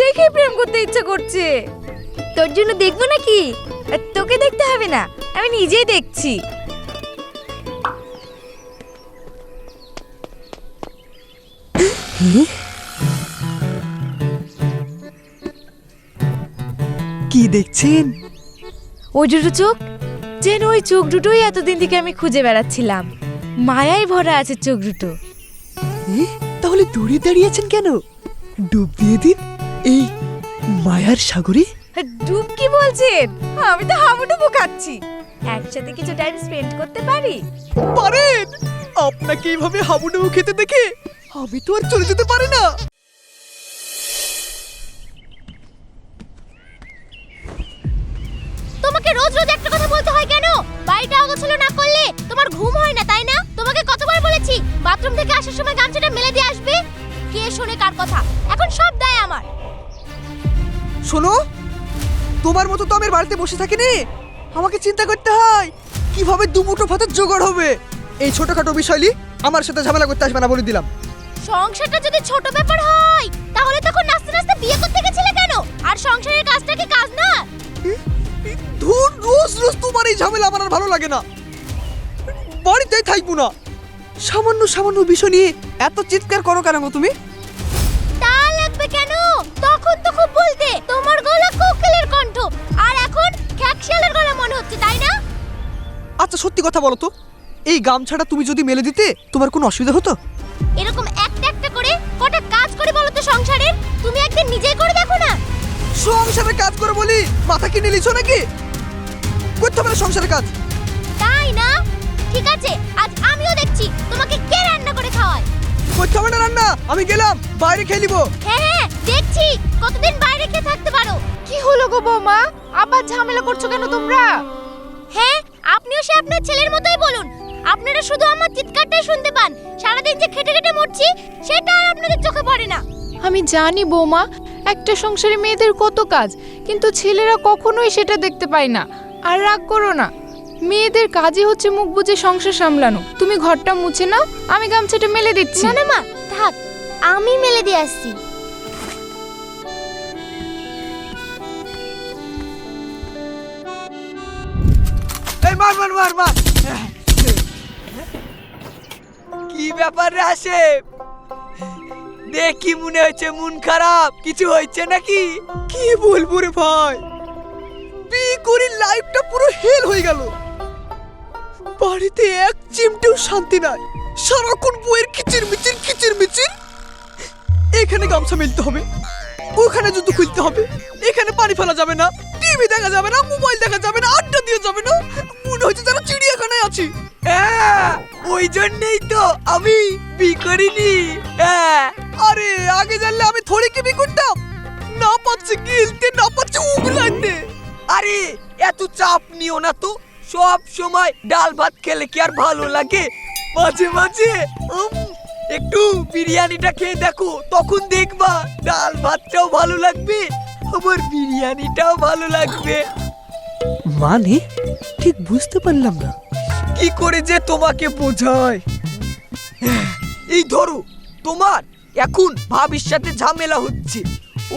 দেখে প্রেম করতে ইচ্ছা করছে। তোর জন্য দেখবো নাকি? তোকে দেখতে হবে না, আমি নিজেই দেখছি। কি দেখছেন? ওই দুটো চোখ, যেন ওই চোখ দুটোই এতদিন থেকে আমি খুঁজে বেড়াচ্ছিলাম। মায়ায় ভরা আছে চোখ দুটো। তাহলে দূরে দাঁড়িয়ে আছেন কেন? ডুব দিয়ে দিন এই মায়ার সাগরে। ডুব কি বলছেন? আমি তো হাবুডুবু খাচ্ছি। একসাথে কিছু টাইম স্পেন্ড করতে পারি? পারেন। আপনাকে এইভাবে হাবুডুবু খেতে দেখে আমি তো আর চলে যেতে পারি না। তোমাকে রোজ রোজ একটা কথা বলতে হয় কেন? বাড়িটা অগোছালো না করলে তোমার ঘুম হয় না, তাই না? তোমাকে কতবার বলেছি বাথরুম থেকে আসার সময় গামছাটা মেলে দিয়ে আসবে। কে শোনে কার কথা? এখন সব দায় আমার। শোনো, তোমার মতো তো আমি বাড়িতে বসে থাকিনি। আমাকে চিন্তা করতে হয় কিভাবে দুমুঠো ভাতের জোগাড় হবে। এই ছোটখাটো বিষয়লি আমার সাথে ঝামেলা করতে আসবে না বলে দিলাম। সংসারটা যদি ছোট ব্যাপার হয় তাহলে তখন নাস্তে নাস্তে বিয়ে করতে গেছিলে কেন? আর সংসারের কাজটা কি কাজ না? ধুর, রোজ রোজ তোমার এই ঝামেলা আমার আর ভালো লাগে না। বাড়িতেই থাকবো না। সামান্য সামান্য বিষয় নিয়ে এত চিৎকার করো কেন তুমি? তা লাগবে কেন? তখন তো খুব বলতে তোমার গলা কোকিলের কণ্ঠ, আর এখন খ্যাকশালের গলা মনে হচ্ছে, তাই না? আচ্ছা সত্যি কথা বলো তো, এই গামছাটা তুমি যদি মেলে দিতে তোমার কোনো অসুবিধা হতো? এরকম একটা একটা করে কটা কাজ করে বলো তো সংসারের? তুমি একদিন নিজেই করে দেখো না। সংসারে কাজ করে বলি মাথা কিনে নিছো নাকি? করতে হবে না সংসারের কাজ। তাই না? ঠিক আছে, আজ আমিও দেখছি তোমাকে কে রান্না করে খাওয়ায়। করতে হবে না রান্না, আমি গেলাম, বাইরে খেয়ে নিবো। হ্যাঁ হ্যাঁ, দেখছি কতদিন বাইরে খেয়ে থাকতে পারো। কি হলো গো বৌমা, আবার ঝামেলা করছো কেন তোমরা? হ্যাঁ, আপনিও সে আপনার ছেলের মতোই বলুন। আপনারা শুধু আমার চিৎকারটাই শুনতে পান, সারাদিন যে খেটে খেটে মরছি সেটা আর আপনাদের চোখে পড়ে না। আমি জানি বৌমা, একটা সংসারে মেয়েদের কত কাজ, কিন্তু ছেলেরা কখনোই সেটা দেখতে পায় না। আর রাগ করো না, মেয়েদের কাজই হচ্ছে মুখ বুজে সংসার সামলানো। তুমি ঘরটা মুছে নাও, আমি গামছাটা মেলে দিচ্ছি। না না মা, থাক, আমি মেলে দিয়ে আসছি। এই মার মার মার মার। কি ব্যাপার রে আসে? দেখি মনে হচ্ছে মন খারাপ, কিছু হয়েছে নাকি? কি বলবো রে ভাই, বিয়ে করে লাইফটা পুরো হেল হয়ে গেল। বাড়িতে এক চিমটেও শান্তি নাই, সারাক্ষণ বইয়ের কিচির মিচির। এখানে গামছা মেলতে হবে, ওখানে জুতো খুলতে হবে, এখানে পানি ফেলা যাবে না, টিভি দেখা যাবে না, মোবাইল দেখা যাবে না, আড্ডা দিয়ে যাবে না। মনে হচ্ছে যেন চিড়িয়াখানায় আছি। ওই জন্যই তো আমি বিয়ে করিনি। আরে আগে জানলে আমি থোড়ি কি বিয়ে করতাম? না পাচ্ছি গিলতে, না পাচ্ছি উগলাইতে। আরে এত চাপ নিও না তো, সব সময় ডাল ভাত খেলে কি আর ভালো লাগে? মাঝে মাঝে একটু বিরিয়ানিটা খেয়ে দেখো, তখন দেখবা ডাল ভাতটাও ভালো লাগবে, আবার বিরিয়ানিটাও ভালো লাগবে। মানে ঠিক বুঝতে পারলাম না, কি করে যে তোমাকে বোঝায়। এই ধরো, তোমার এখন ভাবির সাথে ঝামেলা হচ্ছে,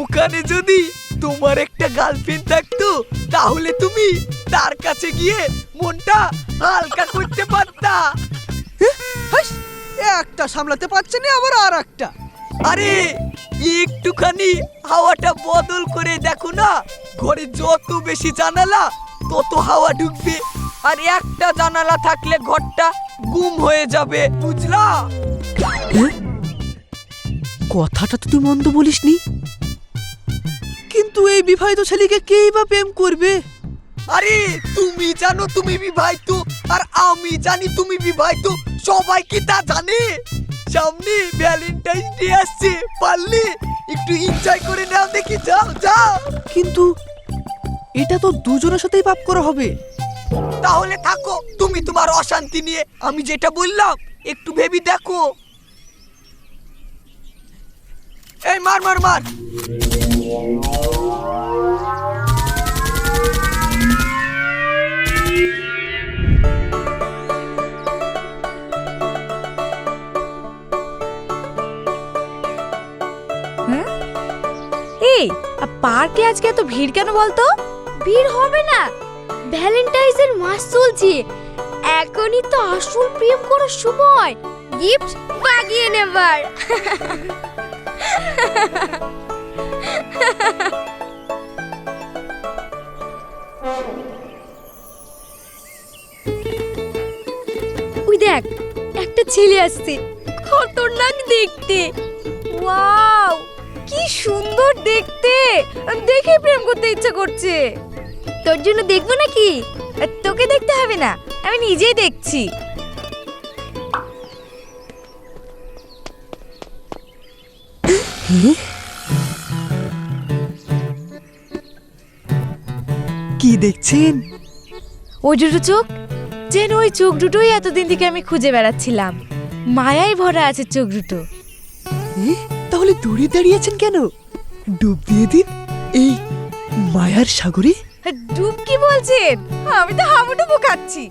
ওখানে যদি তোমার একটা গার্লফ্রেন্ড থাকতো তাহলে তুমি তার কাছে গিয়ে মনটা হালকা করতে পারতা। একটা সামলাতে পারছে না, আবার আর একটা। আরে একটুখানি হাওয়াটা বদল করে দেখো না, ঘরে যত বেশি জানালা তত হাওয়া ঢুকবে, আর একটা জানালা থাকলে ঘরটা গুম হয়ে যাবে, বুঝলা? কথাটা তো তুই মন্দ বলিসনি, কিন্তু এই বিবাহিত ছেলেকে কেই বা প্রেম করবে? আরে তুমি জানো তুমি বিবাহিত, আর আমি জানি তুমি বিবাহিত, সবাই কি তা জানে? সামনে ভ্যালেন্টাইন্স ডে আসছে, পারলে একটু এনজয় করে নাও দেখি, যাও যাও। কিন্তু এটা তো দুজনের সাথেই পাপ করা হবে। তাহলে থাকো তুমি তোমার অশান্তি নিয়ে, আমি যেটা বললাম একটু ভেবে দেখো। এই মার মার মার। এই পার্কে আজকে এত ভিড় কেন বলতো? ভিড় হবে না, ভ্যালেন্টাইন্সের মাস চলছে, এখনই তো আসল প্রেম করার সময়, গিফট বাগিয়ে নেবার। ওই দেখ, একটা ছেলে আসছে, খতরনাক দেখতে। ওয়াও, কি সুন্দর দেখতে, দেখে প্রেম করতে ইচ্ছা করছে। তোর জন্য দেখবো নাকি? তোকে দেখতে হবে না, আমি নিজেই দেখছি। কি দেখছেন? ওই দুটো চোখ, যেন ওই চোখ দুটোই এতদিন থেকে আমি খুঁজে বেড়াচ্ছিলাম। মায়ায় ভরা আছে চোখ দুটো। তাহলে দূরে দাঁড়িয়ে আছেন কেন? ডুব দিয়ে দিন এই মায়ার সাগরে। ডুব কি বলছেন? আমি তো হাবুডুবু খাচ্ছি।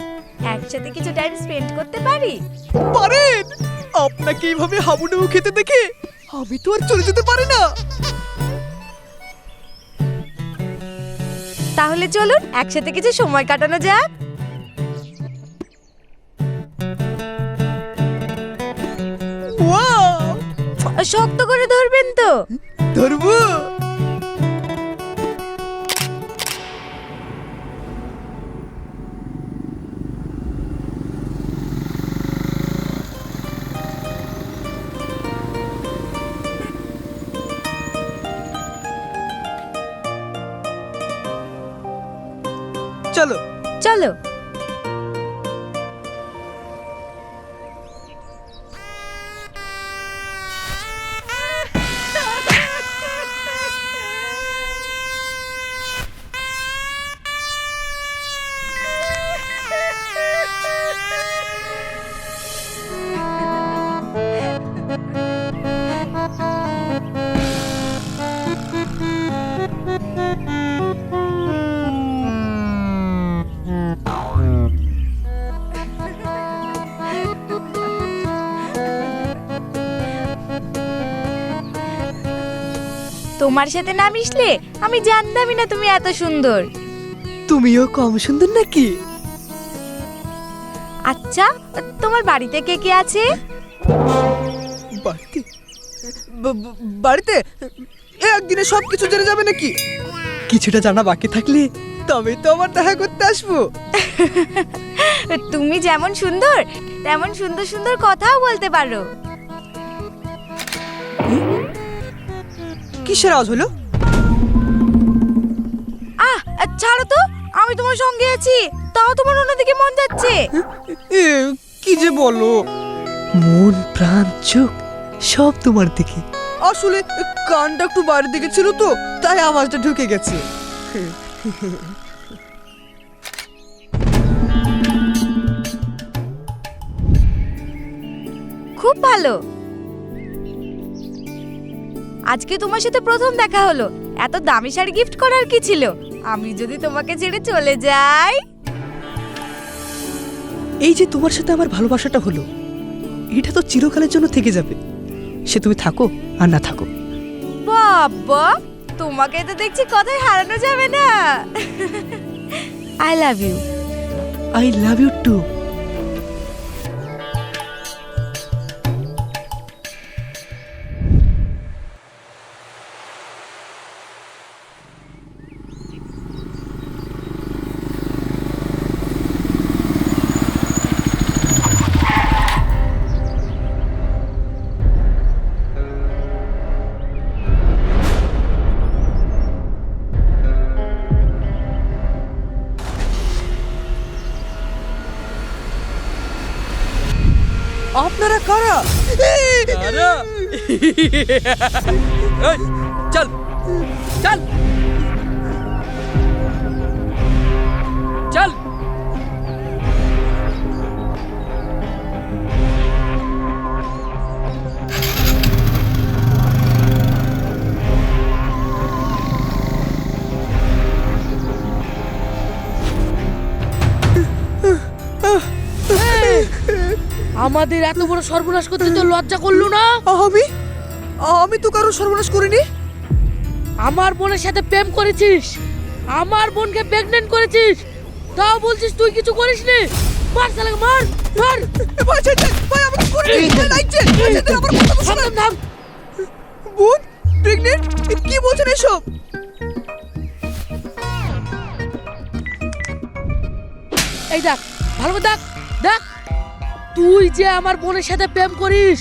একসাথে কিছু টাইম স্পেন্ড করতে পারি? পারেন। আপনাকে এইভাবে হাবুডুবু খেতে দেখে আমি তো আর চলে যেতে পারি না। তাহলে চলুন একসাথে কিছু সময় কাটানো যাক। ওয়াও, শক্ত করে ধরবেন তো? ধরবো। চলো চলো। তোমার সাথে না মিশলে আমি জানতামই না তুমি এত সুন্দর। তুমিও কম সুন্দর নাকি? আচ্ছা, তোমার বাড়িতে কে কে আছে? বাড়িতে বাড়িতে একদিনে সবকিছু জেনে যাবে নাকি? কিছুটা জানা বাকি থাকলে তবে তো আমার দেখা করতে আসবো। তুমি যেমন সুন্দর তেমন সুন্দর সুন্দর কথাও বলতে পারো। কিসের আওয়াজ হলো? ছাড়ো তো, আমি তোমার সঙ্গে আছি, তাও তোমার অন্যদিকে মন যাচ্ছে। কি যে বলো, মন প্রাণ চোখ সব তোমার দিকে। আসলে কানটা একটু বাইরের দিকে ছিল তো, তাই আওয়াজটা ঢুকে গেছে। খুব ভালো। আজকে তোমার সাথে প্রথম দেখা হলো, এত দামি শাড়ি গিফট করার কি ছিল? আমি যদি তোমাকে ছেড়ে চলে যাই? এই যে তোমার সাথে আমার ভালোবাসাটা হলো, এটা তো চিরকালের জন্য থেকে যাবে, সে তুমি থাকো আর না থাকো। বাবা, তোমাকে তো দেখছি কথাই হারানো যাবে না। I love you. I love you too. আপনারা কারা? চল চল চল। আমাদের এত বড় সর্বনাশ করতে তো লজ্জা করলো না? আমি তো কারো সর্বনাশ করিনি। আমার বোনের সাথে প্রেম করেছিস, আমার বোনকে প্রেগনেন্ট করেছিস, তাও বলছিস তুই কিছু করিসনি? মার শালাকে, মার মার। ভাই ছেড়ে দে, ভাই আমাকে করে দিতে লাগছে। ভাই ছেড়ে দে, আমার কথা তো শোনো। থাম, থাম। বোন প্রেগনেন্ট? কি বলছেন এসব? এই দেখ, ভালো করে দেখ, দেখ। তুই যে আমার বোনের সাথে প্রেম করিস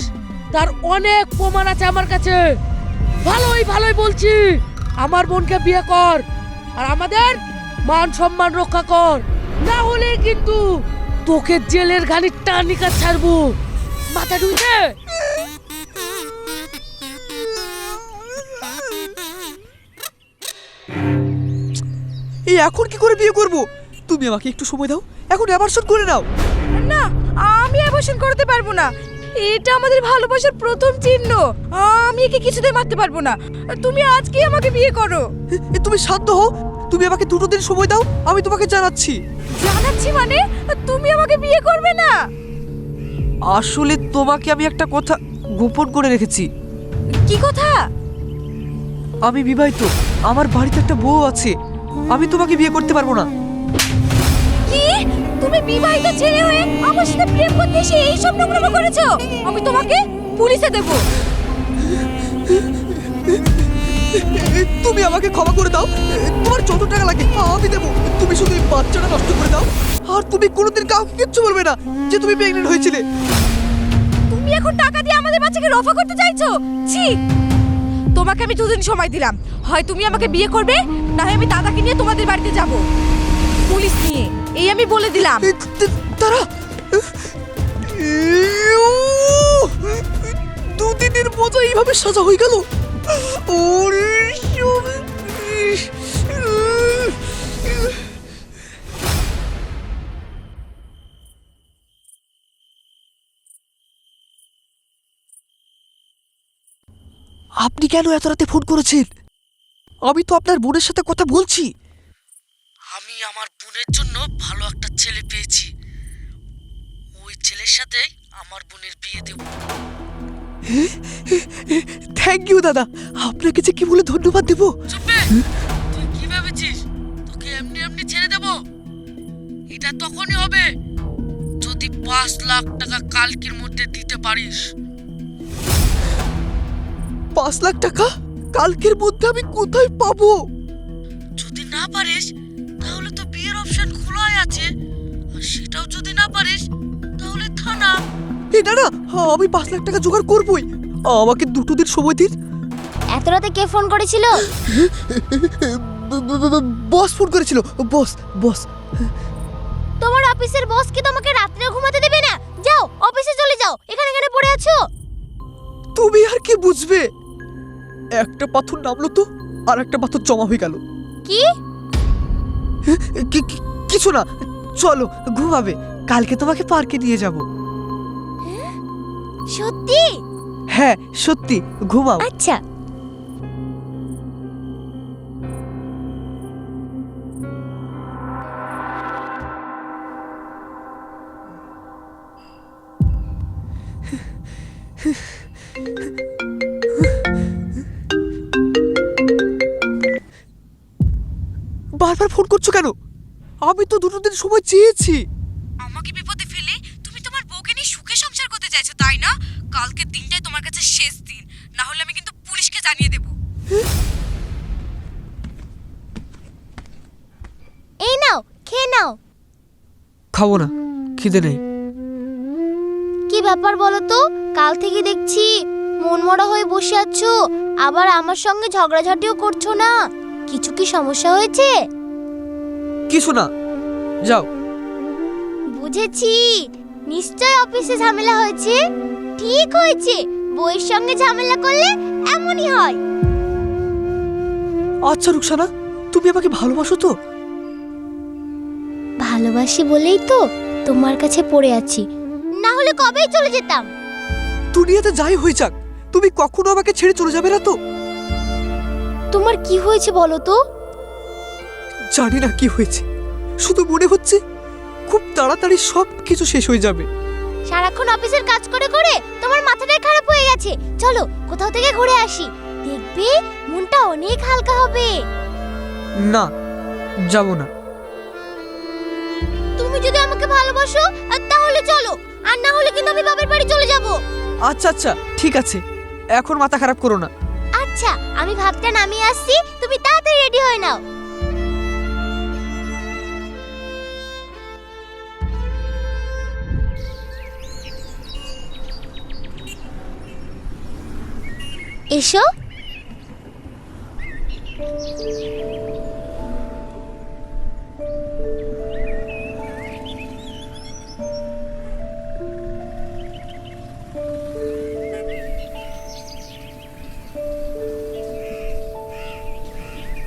তার অনেক প্রমাণ আছে আমার কাছে। ভালোই ভালোই বলছি, আমার বোনকে বিয়ে কর আর আমাদের মান সম্মান রক্ষা কর, না হলে কিন্তু তোকে জেলের ঘানির টানিকা ছাড়বো। মাথা ঢুকছে? এই এখন কি করে বিয়ে করব? তুমি আমাকে একটু সময় দাও, এখন অ্যাবর্শন করে নাও। না, আমি অ্যাবর্শন করতে পারবো না। এটা আমাদের ভালোবাসার প্রথম চিহ্ন। আমি একে কিছুতে মারতে পারবো না। তুমি আজকে আমাকে বিয়ে করো। তুমি শান্ত হও, তুমি আমাকে 2 দিন সময় দাও, আমি তোমাকে জানাচ্ছি। জানাচ্ছি মানে? তুমি আমাকে বিয়ে করবে না? আসলে তোমাকে আমি একটা কথা গোপন করে রেখেছি। কি কথা? আমি বিবাহিত, আমার বাড়িতে একটা বউ আছে, আমি তোমাকে বিয়ে করতে পারবো না। কি? তুমি বিবাহিত ছেলে হয়ে আমার সাথে প্রেম করতে এসে এই সব নোংরামো করেছো? আমি তোমাকে পুলিশে দেব। তুমি আমাকে ক্ষমা করে দাও, তোমার যত টাকা লাগে আমি দেবো, তুমি শুধু এই বাচ্চাটা নষ্ট করে দাও। আর তুমি কোনোদিন কাউকে কিচ্ছু বলবে না যে তুমি প্রেগনেন্ট হয়েছিলে। তুমি এখন টাকা দিয়ে আমাদের বাচ্চাকে রফা করতে চাইছো? ছি! তোমাকে আমি 2 দিন সময় দিলাম, হয় তুমি আমাকে বিয়ে করবে, না হয় আমি দাদাকে নিয়ে তোমাদের বাড়িতে যাব, পুলিশ নিয়ে। এই আমি বলে দিলাম। তারা 2 দিনের মতো এইভাবে সাজা হয়ে গেল। ওরে আপনি কেন এত রাতে ফোন করেছেন? আমি তো আপনার বোনের সাথে কথা বলছি। আমি আমার বোনের জন্য ভালো একটা ছেলে পেয়েছি, ওই ছেলের সাথে আমার বোনের বিয়ে দেব। থ্যাংক ইউ দাদা, আপনাকে যে কি বলে ধন্যবাদ দেব। চুপে! তুই কি ভেবেছিস তোকে এমনি এমনি ছেড়ে দেব? এটা তখনই হবে যদি 5 লাখ টাকা কালকের মধ্যে দিতে পারিস। 5 লাখ টাকা কালকের মধ্যে আমি কোথায় পাবো? যদি না পারিস তাহলে তো বিয়ের অপশন খোলাই আছে, আর সেটাও যদি না পারিস তাহলে থানা। এটা না, আমি 5 লাখ টাকা জোগাড় করবই, আমাকে 2 দিন সময় দিন। এত রাতে কে ফোন করেছিল? বস ফোন করেছিল। বস তোমার অফিসের বস কি তোমাকে রাত্রে ঘুমাতে দেবে না? যাও অফিসে চলে যাও, এখানে এখানে পড়ে আছো। তুমি আর কি বুঝবে? একটা পাথর নামলো তো আর একটা পাথর জমা হয়ে গেল। কি? কিছু না, চলো ঘুমাবে, কালকে তোমাকে পার্কে নিয়ে যাব। সত্যি? হ্যাঁ সত্যি, ঘুমাও। আচ্ছা। বারবার ফোন করছো কেন? আমি তো 2 দিন সময় চেয়েছি। আমাকে বিপদে ফেলে তুমি তোমার বউকে নিয়ে সুখে সংসার করতে চাইছো, তাই না? কালকের দিনটাই তোমার কাছে শেষ দিন, না হলে আমি কিন্তু পুলিশকে জানিয়ে দেব। এই নাও, খেয়ে নাও। খাবো না, খিদে নেই। কি ব্যাপার বলো তো? কাল থেকে দেখছি মনমরা হয়ে বসে আছো, আবার আমার সঙ্গে ঝগড়াঝাটিও করছো না। কিছু কি সমস্যা হয়েছে? কিছু না, যাও। বুঝেছি, নিশ্চয় অফিসে ঝামেলা হয়েছে। ঠিক হয়েছে, বউয়ের সঙ্গে ঝামেলা করলে এমনই হয়। আচ্ছা রুকসানা, তুমি আমাকে ভালোবাসো তো? ভালোবাসি বলেই তো তোমার কাছে পড়ে আছি, না হলে কবেই চলে যেতাম। দুনিয়াতে যাই হয়ে যাক, তুমি কখনো আমাকে ছেড়ে চলে যাবে না তো? তোমার কি হয়েছে বলো তো? জানি না কি হয়েছে, শুধু মনে হচ্ছে খুব তাড়াতাড়ি সব কিছু শেষ হয়ে যাবে। সারাক্ষণ অফিসের কাজ করে করে তোমার মাথাটাই খারাপ হয়ে গেছে। চলো কোথাও থেকে ঘুরে আসি, দেখবে মনটা অনেক হালকা হবে। না, যাব না। তুমি যদি আমাকে ভালোবাসো তাহলে চলো, আর না হলে কিন্তু আমি বাবার বাড়ি চলে যাব। আচ্ছা আচ্ছা, ঠিক আছে, এখন মাথা খারাপ করো না। আচ্ছা, আমি ভাতটা নামিয়ে আসছি, তুমি তাড়াতাড়ি রেডি হয়ে নাও। এসো।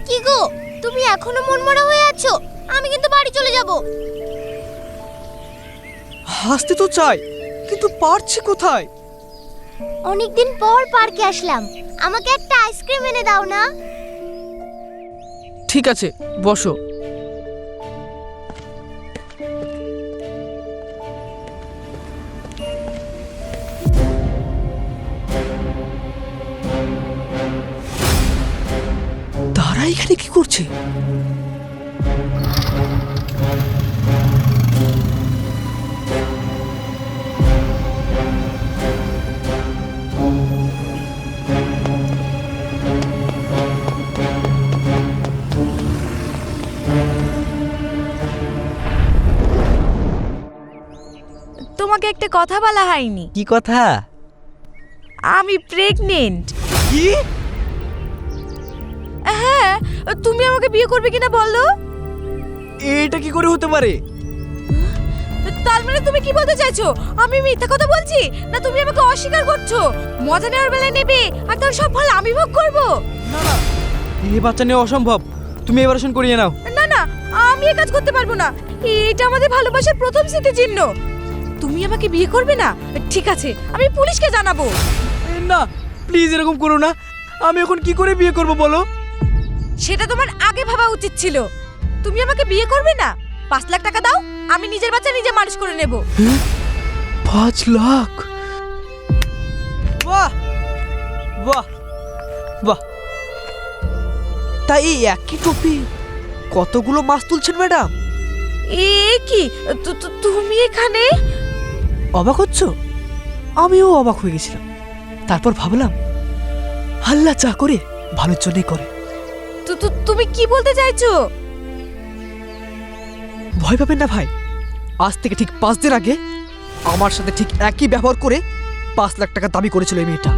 কি গো, তুমি এখনো মনমরা হয়ে আছো? আমি কিন্তু বাড়ি চলে যাব। হাসতে তো চাই, কিন্তু পারছি কোথায়? অনেকদিন পর পার্কে আসলাম, আমাকে একটা আইসক্রিম এনে দাও না। ঠিক আছে, বসো। তারা এখানে কি করছে? তোমাকে একটা কথা বলা হয়নি। কি কথা? আমি প্রেগনেন্ট। কি? হ্যাঁ, তুমি আমাকে বিয়ে করবে কিনা বলো? এটা কি করে হতে পারে? তার মানে তুমি কি বলতে চাইছো? আমি মিথ্যা কথা বলছি, না তুমি আমাকে অস্বীকার করছো? মজা নেওয়ার বেলায় নেবে আর তার সব ফল আমি ভোগ করব? এই বাচ্চা নেওয়া অসম্ভব, তুমি অপারেশন করিয়ে নাও। না না, আমি এই কাজ করতে পারবো না। এটা আমাদের ভালোবাসার প্রথম স্মৃতিচিহ্ন। তুমি আমাকে বিয়ে করবে না? ঠিক আছে, আমি পুলিশকে জানাবো। না, প্লিজ এরকম করো না। আমি এখন কি করে বিয়ে করব বলো? সেটা তোমার আগে ভাবা উচিত ছিল। তুমি আমাকে বিয়ে করবে না? 5 লাখ টাকা দাও, আমি নিজের বাচ্চা নিজে মানুষ করে নেব। 5 লাখ? বাহ বাহ বাহ! তাই এই একই টপি কতগুলো মাছ তুলছেন ম্যাডাম? এ কি, তুমি এখানে? অবাক হচ্ছ? আমিও অবাক হয়ে গেছিলাম। তারপর ভাবলাম, আল্লাহ যা করে ভালোর জন্যই করে। তুমি কি বলতে চাইছো? ভয় পাবেন না ভাই, আজ থেকে ঠিক 5 দিন আগে আমার সাথে ঠিক একই ব্যবহার করে 5 লাখ টাকা দাবি করেছিল এই মেয়েটা।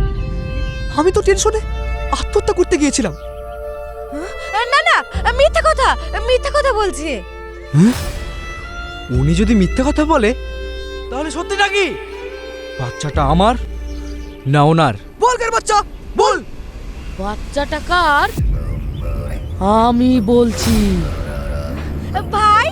আমি তো টেনশনে আত্মহত্যা করতে গিয়েছিলাম। না না, মিথ্যা কথা বলছে। উনি যদি মিথ্যে কথা বলে তাহলে সত্যি নাকি? বাচ্চাটা আমার না ওনার? বল কার বাচ্চা, বল। বাচ্চাটা কার? আমি বলছি। ভাই,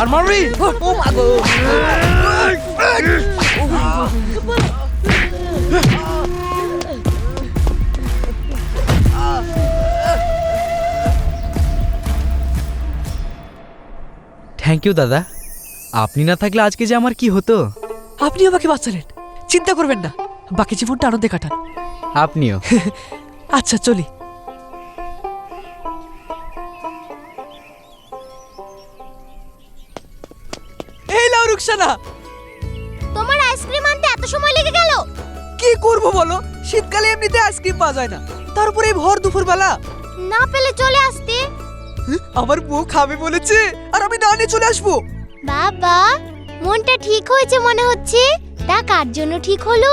আর মারবি? থ্যাংক ইউ দাদা, আপনি না থাকলে আজকে যে আমার কি হতো। আপনি আমাকে বাঁচালেন, চিন্তা করবেন না, বাকি জীবনটা আনন্দে কাটান। আপনিও। আচ্ছা চলি। এই লাও রুকসানা। তোমার আইসক্রিম আনতে এত সময় লেগে গেল? কি করব বলো, শীতকালে এমনিতে আইসক্রিম পাওয়া যায় না, তার উপরে এই ভর দুপুর বেলা। না পেলে চলে আসতে। আমার বউ খাবে বলেছে আর আমি না নিয়ে চলে আসবো। বাবা, মনটা ঠিক হয়েছে মনে হচ্ছে। তা কার জন্য ঠিক হলো?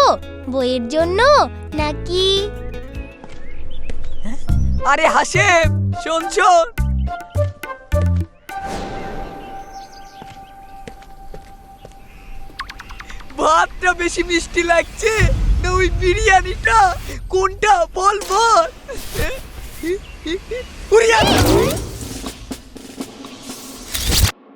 বইয়ের জন্য নাকি? আরে হাসেম, শোন শোন। ভাতটা বেশি মিষ্টি লাগছে না ওই বিরিয়ানিটা? কোনটা বল বল। বিরিয়ানি